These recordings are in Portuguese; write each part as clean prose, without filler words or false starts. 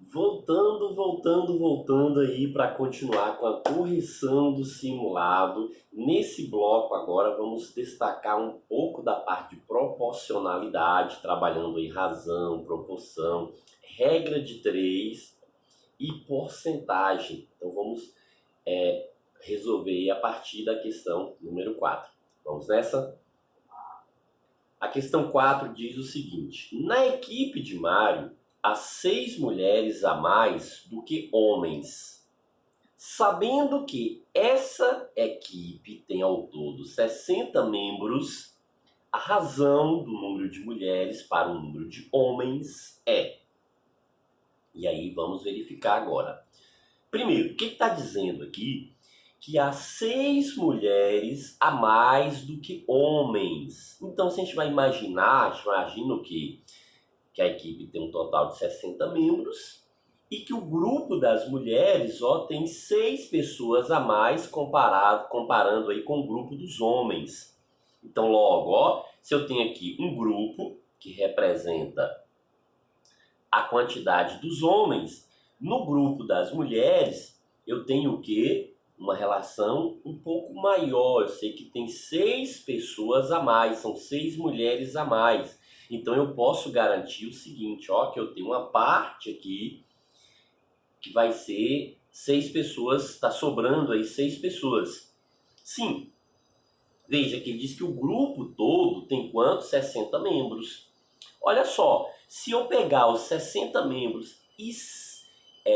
Voltando aí para continuar com a correção do simulado. Nesse bloco agora vamos destacar um pouco da parte de proporcionalidade, trabalhando em razão, proporção, regra de 3 e porcentagem. Então vamos resolver a partir da questão número 4. Vamos nessa? A questão 4 diz o seguinte: na equipe de Mário, há 6 mulheres a mais do que homens. Sabendo que essa equipe tem ao todo 60 membros, a razão do número de mulheres para o número de homens é... E aí vamos verificar agora. Primeiro, o que está dizendo aqui? Que há 6 mulheres a mais do que homens. Então, se a gente vai imaginar, a gente imagina o quê? Que a equipe tem um total de 60 membros e que o grupo das mulheres tem 6 pessoas a mais comparando aí com o grupo dos homens. Então, logo, se eu tenho aqui um grupo que representa a quantidade dos homens, no grupo das mulheres eu tenho o quê? Uma relação um pouco maior. Eu sei que tem 6 pessoas a mais, são 6 mulheres a mais. Então eu posso garantir o seguinte, que eu tenho uma parte aqui que vai ser 6 pessoas, está sobrando aí 6 pessoas. Sim, veja que ele diz que o grupo todo tem quanto? 60 membros. Olha só, se eu pegar os 60 membros e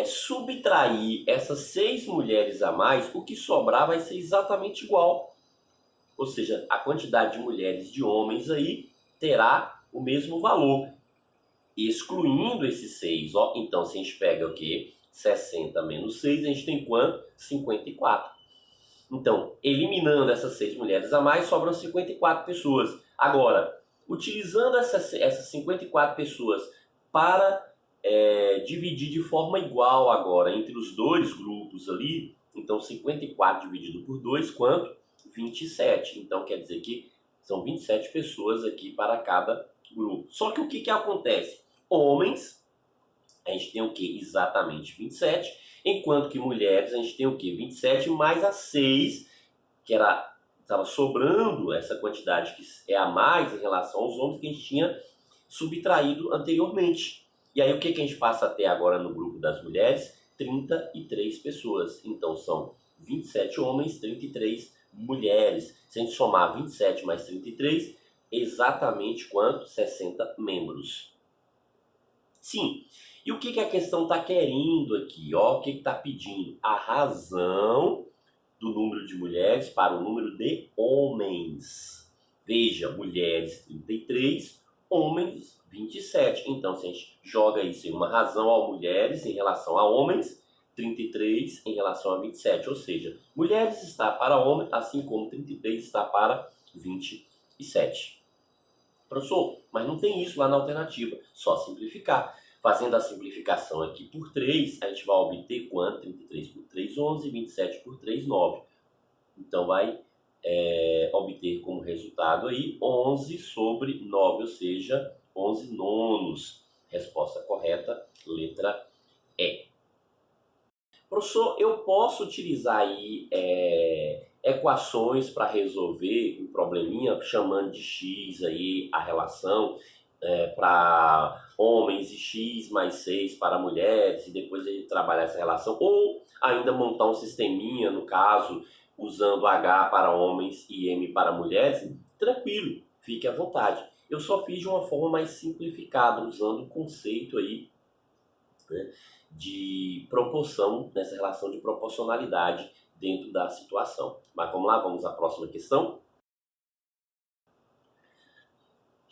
subtrair essas 6 mulheres a mais, o que sobrar vai ser exatamente igual. Ou seja, a quantidade de mulheres e de homens aí terá o mesmo valor, excluindo esses 6. Então, se a gente pega o quê? 60 menos 6, a gente tem quanto? 54. Então, eliminando essas 6 mulheres a mais, sobram 54 pessoas. Agora, utilizando essas 54 pessoas para dividir de forma igual agora entre os dois grupos ali, então 54 dividido por 2, quanto? 27. Então, quer dizer que são 27 pessoas aqui para cada grupo. Só que o que acontece? Homens, a gente tem o que? Exatamente 27, enquanto que mulheres a gente tem o que? 27 mais as 6, que estava sobrando essa quantidade que é a mais em relação aos homens que a gente tinha subtraído anteriormente. E aí o que a gente passa a ter agora no grupo das mulheres? 33 pessoas. Então são 27 homens, 33 mulheres. Se a gente somar 27 mais 33, exatamente quanto? 60 membros. Sim. E o que a questão está querendo aqui? O que está pedindo? A razão do número de mulheres para o número de homens. Veja, mulheres 33, homens 27. Então, se a gente joga isso em uma razão a mulheres em relação a homens, 33 em relação a 27. Ou seja, mulheres está para homens, assim como 33 está para 27. Professor, mas não tem isso lá na alternativa. Só simplificar. Fazendo a simplificação aqui por 3, a gente vai obter quanto? 33 por 3, 11, 27 por 3, 9. Então vai obter como resultado aí 11 sobre 9, ou seja, 11 nonos. Resposta correta, letra E. Professor, eu posso utilizar aí equações para resolver um probleminha, chamando de x aí a relação para homens e x mais 6 para mulheres, e depois ele trabalhar essa relação, ou ainda montar um sisteminha, no caso, usando H para homens e M para mulheres, tranquilo, fique à vontade. Eu só fiz de uma forma mais simplificada, usando o conceito aí, né, de proporção, nessa relação de proporcionalidade dentro da situação. Mas vamos lá, vamos à próxima questão.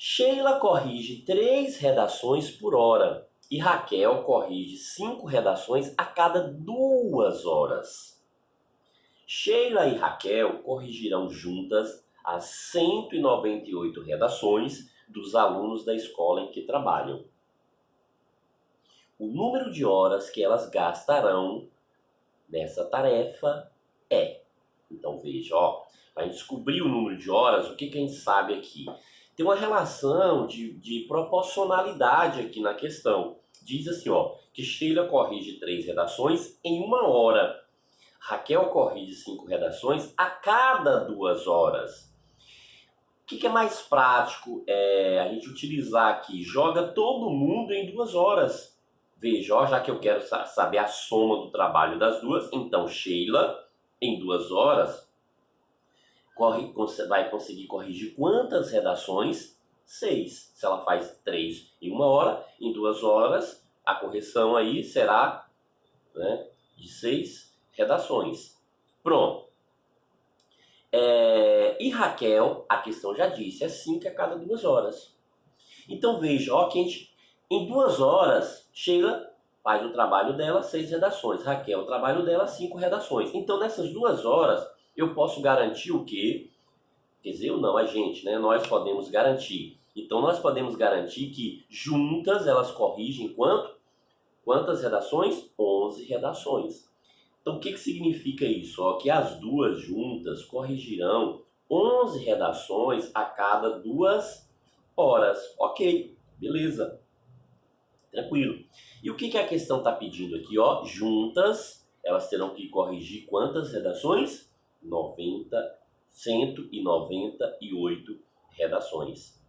Sheila corrige 3 redações por hora e Raquel corrige 5 redações a cada 2 horas. Sheila e Raquel corrigirão juntas as 198 redações dos alunos da escola em que trabalham. O número de horas que elas gastarão nessa tarefa é... Então veja, para descobrir o número de horas, o que a gente sabe aqui? Tem uma relação de proporcionalidade aqui na questão. diz assim, ó, que Sheila corrige 3 redações em 1 hora. Raquel corrige 5 redações a cada 2 horas. O que é mais prático a gente utilizar aqui? Joga todo mundo em 2 horas. Veja, ó, já que eu quero saber a soma do trabalho das duas, então Sheila, em 2 horas, vai conseguir corrigir quantas redações? 6. Se ela faz 3 em 1 hora, em 2 horas, a correção aí será, né, de 6 redações. Pronto. E Raquel, a questão já disse, é 5 a cada 2 horas. Então veja, ó, que em 2 horas, Sheila faz o trabalho dela, 6 redações. Raquel, o trabalho dela, 5 redações. Então nessas 2 horas, eu posso garantir o quê? Quer dizer, eu não, a gente, né? Nós podemos garantir. Então nós podemos garantir que juntas elas corrigem quantas redações? 11 redações. Então, o que significa isso? Ó, que as duas juntas corrigirão 11 redações a cada 2 horas. Ok, beleza. Tranquilo. E o que a questão está pedindo aqui? Ó, juntas, elas terão que corrigir quantas redações? 198 redações.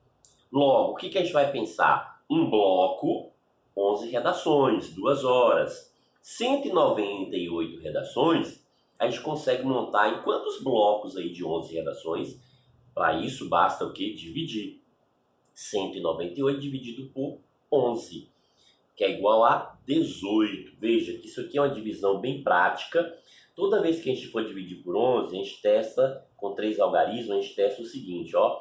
Logo, o que a gente vai pensar? Um bloco, 11 redações, 2 horas. 198 redações, a gente consegue montar em quantos blocos aí de 11 redações? Para isso, basta o quê? Dividir. 198 dividido por 11, que é igual a 18. Veja que isso aqui é uma divisão bem prática. Toda vez que a gente for dividir por 11, a gente testa com 3 algarismos, a gente testa o seguinte, ó.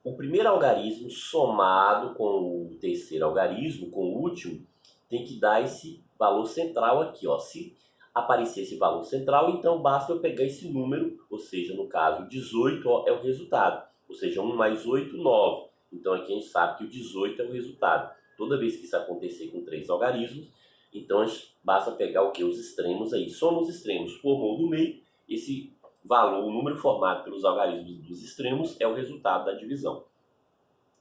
O primeiro algarismo somado com o terceiro algarismo, com o último, tem que dar esse valor central aqui, ó. Se aparecer esse valor central, então basta eu pegar esse número, ou seja, no caso 18, ó, é o resultado. Ou seja, 1 mais 8, 9. Então aqui a gente sabe que o 18 é o resultado. Toda vez que isso acontecer com 3 algarismos, então a gente basta pegar o que? Os extremos aí. Soma os extremos, formou do meio, esse valor, o número formado pelos algarismos dos extremos é o resultado da divisão.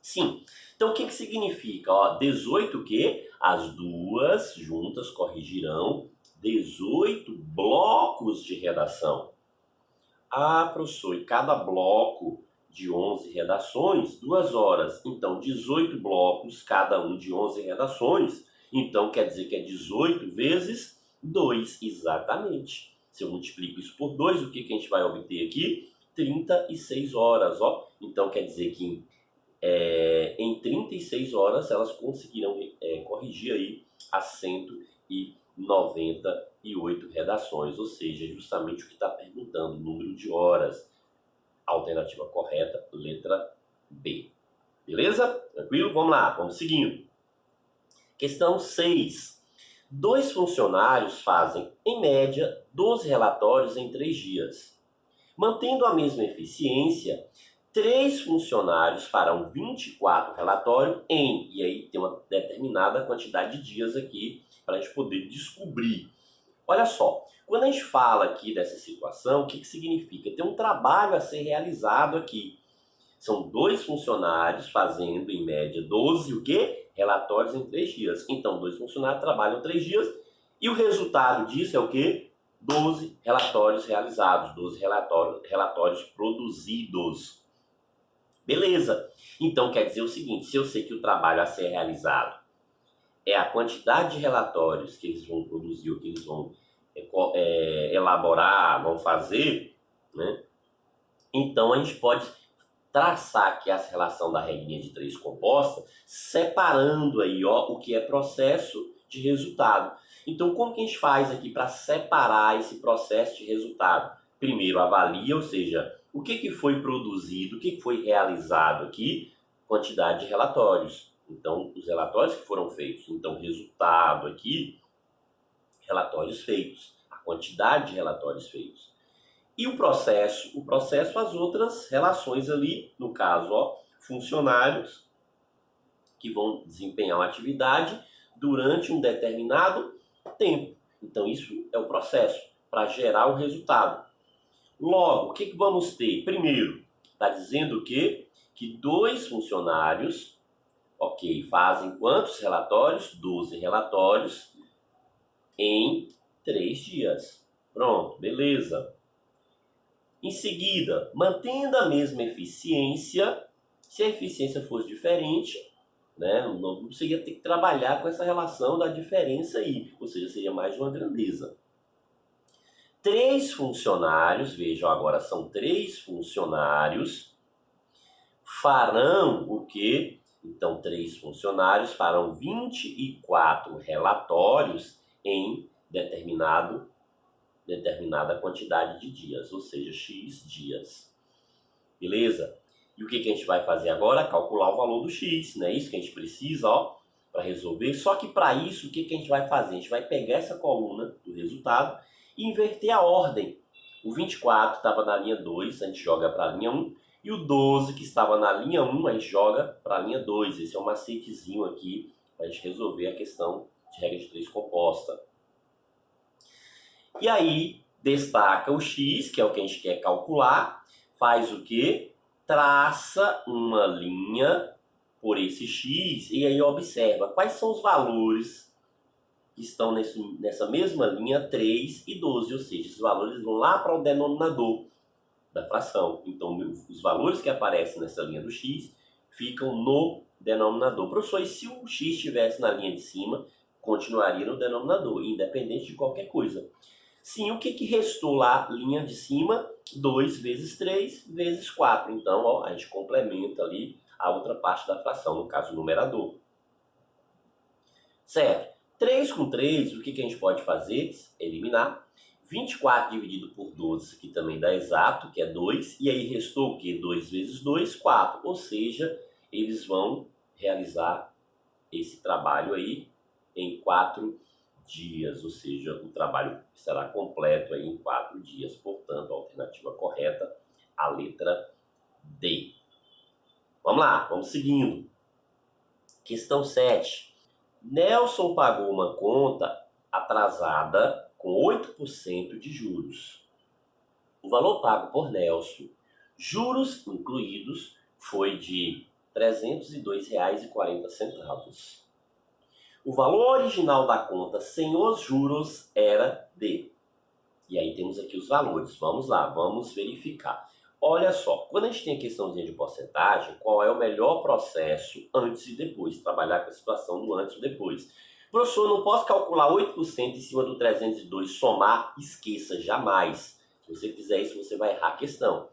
Sim. Então o que significa? Ó, 18 que as duas juntas corrigirão 18 blocos de redação. Ah, professor, e cada bloco de 11 redações, 2 horas. Então 18 blocos, cada um de 11 redações. Então quer dizer que é 18 vezes 2, exatamente. Se eu multiplico isso por 2, o que a gente vai obter aqui? 36 horas, ó. Então quer dizer que em 36 horas elas conseguirão corrigir aí as 198 redações, ou seja, justamente o que está perguntando, o número de horas. Alternativa correta, letra B. Beleza? Tranquilo? Vamos lá, vamos seguindo. Questão 6. 2 funcionários fazem, em média, 12 relatórios em 3 dias. Mantendo a mesma eficiência, 3 funcionários farão 24 relatórios e aí tem uma determinada quantidade de dias aqui para a gente poder descobrir. Olha só, quando a gente fala aqui dessa situação, o que significa? Tem um trabalho a ser realizado aqui. São 2 funcionários fazendo, em média, 12 o quê? Relatórios em 3 dias. Então, 2 funcionários trabalham 3 dias e o resultado disso é o quê? 12 relatórios realizados, 12 relatórios produzidos. Beleza. Então, quer dizer o seguinte, se eu sei que o trabalho a ser realizado é a quantidade de relatórios que eles vão produzir, ou que eles vão elaborar, vão fazer, né? Então, a gente pode traçar aqui essa relação da regrinha de 3 composta, separando aí, ó, o que é processo de resultado. Então, como que a gente faz aqui para separar esse processo de resultado? Primeiro, avalia, ou seja, o que foi produzido, o que foi realizado aqui, quantidade de relatórios. Então, os relatórios que foram feitos. Então, resultado aqui, relatórios feitos. A quantidade de relatórios feitos. E o processo, as outras relações ali, no caso, ó, funcionários que vão desempenhar uma atividade durante um determinado tempo. Então, isso é o processo para gerar o resultado. Logo, o que vamos ter? Primeiro, está dizendo que 2 funcionários Ok, fazem quantos relatórios? 12 relatórios em 3 dias. Pronto, beleza. Em seguida, mantendo a mesma eficiência, se a eficiência fosse diferente, né, você ia ter que trabalhar com essa relação da diferença aí, ou seja, seria mais uma grandeza. 3 funcionários, vejam agora, são 3 funcionários, farão o quê? Então, 3 funcionários farão 24 relatórios em determinada quantidade de dias, ou seja, X dias. Beleza? E o que a gente vai fazer agora? Calcular o valor do X, não é isso que a gente precisa, para resolver. Só que para isso, o que a gente vai fazer? A gente vai pegar essa coluna do resultado e inverter a ordem. O 24 estava na linha 2, a gente joga para a linha 1. E o 12, que estava na linha 1, a gente joga para a linha 2. Esse é um macetezinho aqui para a gente resolver a questão de regra de 3 composta. E aí, destaca o X, que é o que a gente quer calcular, faz o quê? Traça uma linha por esse X e aí observa quais são os valores que estão nessa mesma linha 3 e 12, ou seja, esses valores vão lá para o denominador da fração. Então, os valores que aparecem nessa linha do X ficam no denominador. Professor, e se o X estivesse na linha de cima, continuaria no denominador, independente de qualquer coisa. Sim, o que restou lá? Linha de cima, 2 vezes 3 vezes 4. Então, a gente complementa ali a outra parte da fração, no caso, o numerador. Certo? 3 com 3, o que a gente pode fazer? Eliminar. 24 dividido por 12, que também dá exato, que é 2. E aí restou o quê? 2 vezes 2, 4. Ou seja, eles vão realizar esse trabalho aí em 4 dias, ou seja, o trabalho será completo aí em 4 dias. Portanto, a alternativa correta, a letra D. Vamos lá, vamos seguindo. Questão 7. Nelson pagou uma conta atrasada com 8% de juros. O valor pago por Nelson, juros incluídos, foi de R$ 302,40. O valor original da conta sem os juros era de... E aí temos aqui os valores. Vamos lá, vamos verificar. Olha só, quando a gente tem a questãozinha de porcentagem, qual é o melhor processo antes e depois? Trabalhar com a situação do antes e depois. Professor, eu não posso calcular 8% em cima do 302, somar, esqueça, jamais. Se você fizer isso, você vai errar a questão.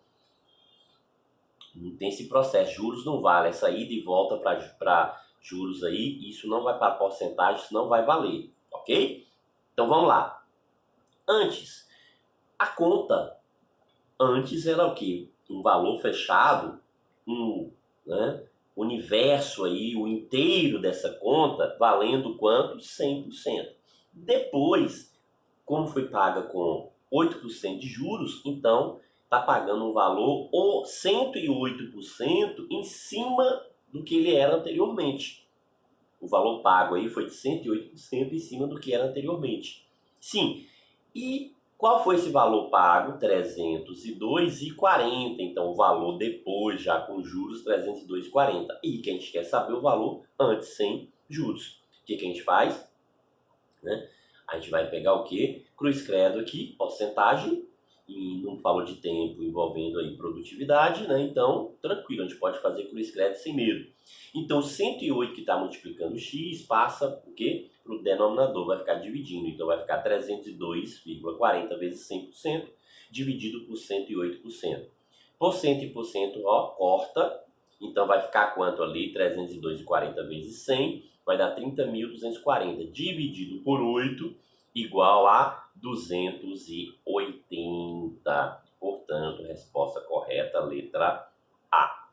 Não tem esse processo, juros não vale, essa ida e volta para juros aí, isso não vai para porcentagem, isso não vai valer, ok? Então vamos lá. Antes, a conta, antes era o quê? Um valor fechado, universo aí, o inteiro dessa conta, valendo quanto? 100%. Depois, como foi paga com 8% de juros, então está pagando um valor ou 108% em cima do que ele era anteriormente. O valor pago aí foi de 108% em cima do que era anteriormente. Sim, e qual foi esse valor pago? 302,40. Então, o valor depois, já com juros, 302,40. E que a gente quer saber o valor antes, sem juros. O que a gente faz? A gente vai pegar o quê? Cruz credo aqui, porcentagem, e num valor de tempo envolvendo aí produtividade, né? Então, tranquilo, a gente pode fazer cruz credo sem medo. Então, 108 que está multiplicando o x passa o quê? Para o denominador, vai ficar dividindo. Então, vai ficar 302,40 vezes 100% dividido por 108%. Por cento e por cento, corta. Então, vai ficar quanto ali? 302,40 vezes 100 vai dar 30.240. Dividido por 8 igual a 280. Portanto, resposta correta, letra A.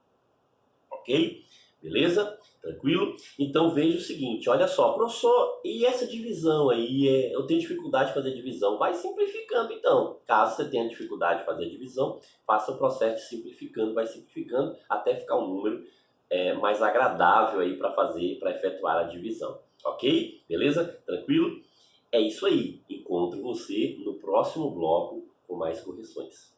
Ok? Beleza? Tranquilo? Então veja o seguinte, olha só, professor, e essa divisão aí, eu tenho dificuldade de fazer divisão, vai simplificando então. Caso você tenha dificuldade de fazer divisão, faça o processo de simplificando, vai simplificando até ficar um número mais agradável aí para fazer, para efetuar a divisão. Ok? Beleza? Tranquilo? É isso aí. Encontro você no próximo bloco com mais correções.